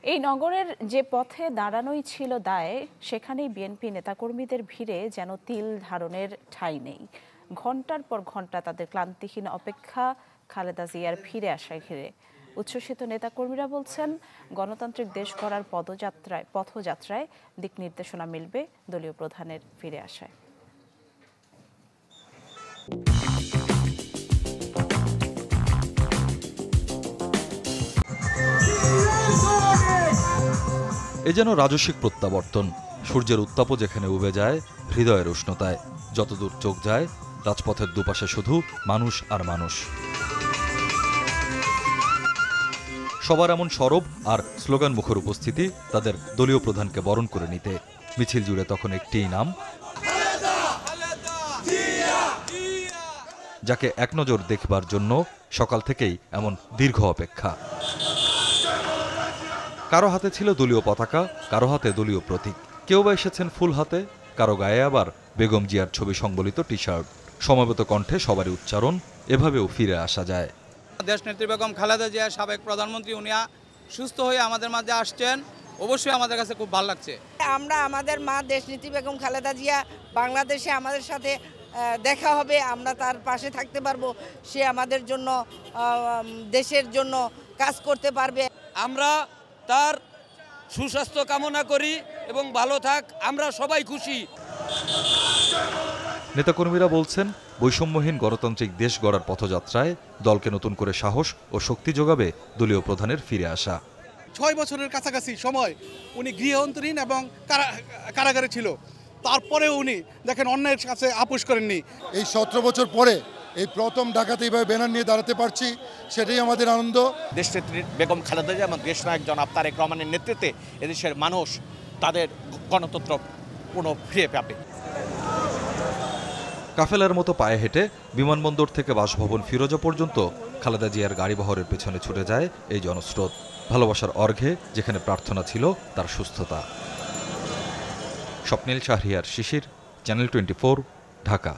এই নগরের যে পথে দাঁড়ানোই ছিল দায়, সেখানেই বিএনপি নেতাকর্মীদের ভিড়ে যেন তিল ধারণের ঠাঁই নেই। ঘণ্টার পর ঘণ্টা তাদের ক্লান্তিহীন অপেক্ষা খালেদা জিয়ার ফিরে আসায় ঘিরে। উচ্ছ্বসিত নেতাকর্মীরা বলছেন, গণতান্ত্রিক দেশ গড়ার পথযাত্রায় দিক নির্দেশনা মিলবে দলীয় প্রধানের ফিরে আসায়। এ যেন রাজস্বিক প্রত্যাবর্তন। সূর্যের উত্তাপও যেখানে উবে যায় হৃদয়ের উষ্ণতায়। যতদূর চোখ যায় রাজপথের দুপাশে শুধু মানুষ আর মানুষ। সবার এমন সরব আর স্লোগান মুখর উপস্থিতি তাদের দলীয় প্রধানকে বরণ করে নিতে। মিছিল জুড়ে তখন একটিই নাম, যাকে এক নজর দেখবার জন্য সকাল থেকেই এমন দীর্ঘ অপেক্ষা। কারো হাতে ছিল দলীয় পতাকা, কারো হাতে দলীয় প্রতীক, কেউ বা এসেছেন ফুল হাতে, কারো গায়ে আবার বেগম জিয়ার ছবি সংবলিত টি শার্ট। সমবেত কণ্ঠে সবারই উচ্চারণ, এভাবেও ফিরে আসা যায়। দেশনেত্রী বেগম খালেদা জিয়া, সাবেক প্রধানমন্ত্রী, উনি সুস্থ হয়ে আমাদের মাঝে আসছেন, অবশ্যই আমাদের কাছে খুব ভালো লাগছে। আমরা আমাদের মা দেশনেত্রী বেগম খালেদা জিয়া বাংলাদেশে আমাদের সাথে দেখা হবে, আমরা তার পাশে থাকতে পারবো, সে আমাদের জন্য দেশের জন্য কাজ করতে পারবে। আমরা তার সুস্বাস্থ্য কামনা করি এবং ভালো থাক, আমরা সবাই খুশি। নেতাকর্মীরা বলছেন, বৈষম্যহীন গণতান্ত্রিক দেশ গড়ার পথযাত্রায় দলকে নতুন করে সাহস ও শক্তি যোগাবে দলীয় প্রধানের ফিরে আসা। 6 বছরের কাছাকাছি সময় উনি গৃহ অন্তরীণ এবং কারাগারে ছিল, তারপরেও উনি দেখেন অন্যায়ের কাছে আপোষ করেননি। এই 17 বছর পরে এই প্রথম ঢাকাতে এইভাবে ব্যানার নিয়ে দাঁড়াতে পারছি, সেটাই আমাদের আনন্দ। দেশনেত্রী বেগম খালেদা জিয়া এবং দেশনায়ক জনাব তারেক রহমানের নেতৃত্বে এদেশের মানুষ তাদের গণতন্ত্র পুনঃ ফিরে পাবে। কাফেলার মতো পায়ে হেঁটে বিমানবন্দর থেকে বাসভবন ফিরোজা পর্যন্ত খালেদা জিয়ার গাড়িবহরের পেছনে ছুটে যায় এই জনস্রোত। ভালোবাসার অর্ঘ্যে যেখানে প্রার্থনা ছিল তার সুস্থতা। স্বপ্নিল শাহরিয়ার শিশির, চ্যানেল 24, ঢাকা।